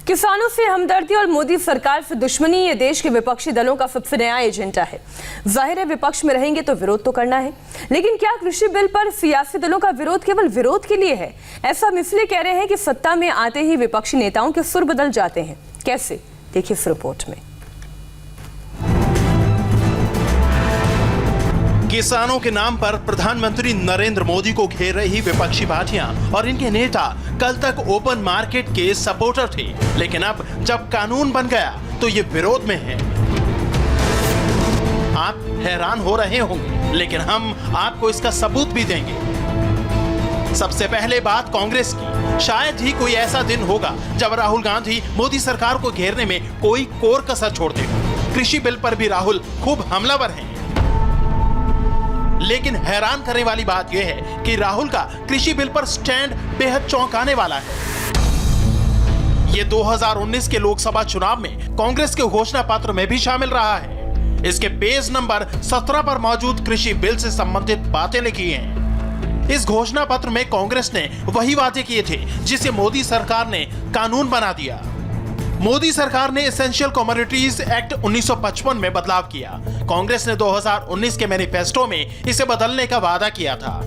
किसानों से हमदर्दी और मोदी सरकार से दुश्मनी ये देश के विपक्षी दलों का सबसे नया एजेंडा है। जाहिर है विपक्ष में रहेंगे तो विरोध तो करना है, लेकिन क्या कृषि बिल पर सियासी दलों का विरोध केवल विरोध के लिए है? ऐसा हम इसलिए कह रहे हैं कि सत्ता में आते ही विपक्षी नेताओं के सुर बदल जाते हैं। कैसे, देखिए इस रिपोर्ट में। किसानों के नाम पर प्रधानमंत्री नरेंद्र मोदी को घेर रही विपक्षी पार्टियां और इनके नेता कल तक ओपन मार्केट के सपोर्टर थे, लेकिन अब जब कानून बन गया तो ये विरोध में है। आप हैरान हो रहे होंगे, लेकिन हम आपको इसका सबूत भी देंगे। सबसे पहले बात कांग्रेस की। शायद ही कोई ऐसा दिन होगा जब राहुल गांधी मोदी सरकार को घेरने में कोई कोर कसर छोड़ते हो। कृषि बिल पर भी राहुल खूब हमलावर हैं। लेकिन हैरान करने वाली बात यह है कि राहुल का कृषि बिल पर स्टैंड बेहद चौंकाने वाला है। ये 2019 के लोकसभा चुनाव में कांग्रेस के घोषणा पत्र में भी शामिल रहा है। इसके पेज नंबर 17 पर मौजूद कृषि बिल से संबंधित बातें लिखी हैं। इस घोषणा पत्र में कांग्रेस ने वही वादे किए थे जिसे मोदी सरकार ने कानून बना दिया। मोदी सरकार ने एसेंशियल कमोडिटीज एक्ट 1955 में बदलाव किया। कांग्रेस ने 2019 के मैनिफेस्टो में इसे बदलने का वादा किया था।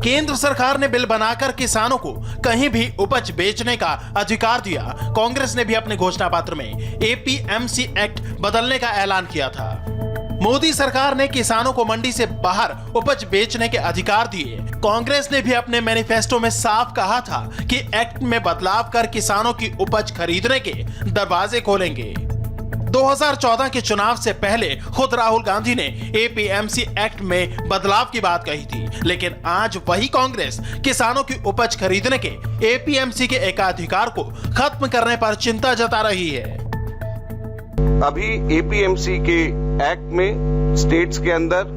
केंद्र सरकार ने बिल बनाकर किसानों को कहीं भी उपज बेचने का अधिकार दिया। कांग्रेस ने भी अपने घोषणा पत्र में एपीएमसी एक्ट बदलने का ऐलान किया था। मोदी सरकार ने किसानों को मंडी से बाहर उपज बेचने के अधिकार दिए। कांग्रेस ने भी अपने मैनिफेस्टो में साफ कहा था कि एक्ट में बदलाव कर किसानों की उपज खरीदने के दरवाजे खोलेंगे। 2014 के चुनाव से पहले खुद राहुल गांधी ने एपीएमसी एक्ट में बदलाव की बात कही थी, लेकिन आज वही कांग्रेस किसानों की उपज खरीदने के एपीएमसी के एकाधिकार को खत्म करने पर चिंता जता रही है। अभी एपीएमसी के एक्ट में स्टेट्स के अंदर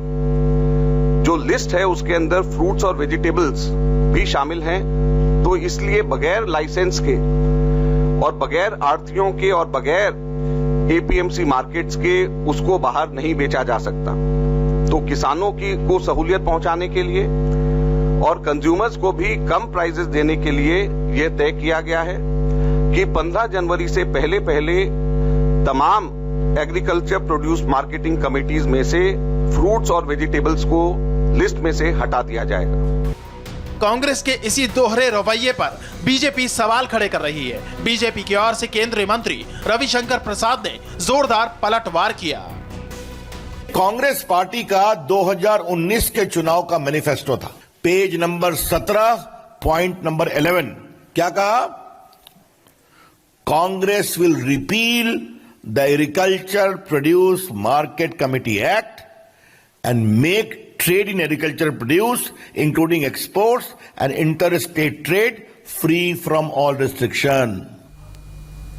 जो लिस्ट है उसके अंदर फ्रूट्स और वेजिटेबल्स भी शामिल हैं, तो इसलिए बगैर लाइसेंस के और बगैर आढ़तियों के और बगैर एपीएमसी मार्केट्स के उसको बाहर नहीं बेचा जा सकता। तो किसानों को सहूलियत पहुंचाने के लिए और कंज्यूमर्स को भी कम प्राइसेस देने के लिए यह तय किया गया है कि 15 जनवरी से पहले तमाम एग्रीकल्चर प्रोड्यूस मार्केटिंग कमेटीज में से फ्रूट्स और वेजिटेबल्स को लिस्ट में से हटा दिया जाएगा। कांग्रेस के इसी दोहरे रवैये पर बीजेपी सवाल खड़े कर रही है। बीजेपी की ओर से केंद्रीय मंत्री रविशंकर प्रसाद ने जोरदार पलटवार किया। कांग्रेस पार्टी का 2019 के चुनाव का मैनिफेस्टो था, पेज नंबर 17 पॉइंट नंबर 11। क्या कहा? Congress will repeal the Agriculture Produce Market Committee Act and make trade in agriculture produce, including exports and interstate trade, free from all restriction.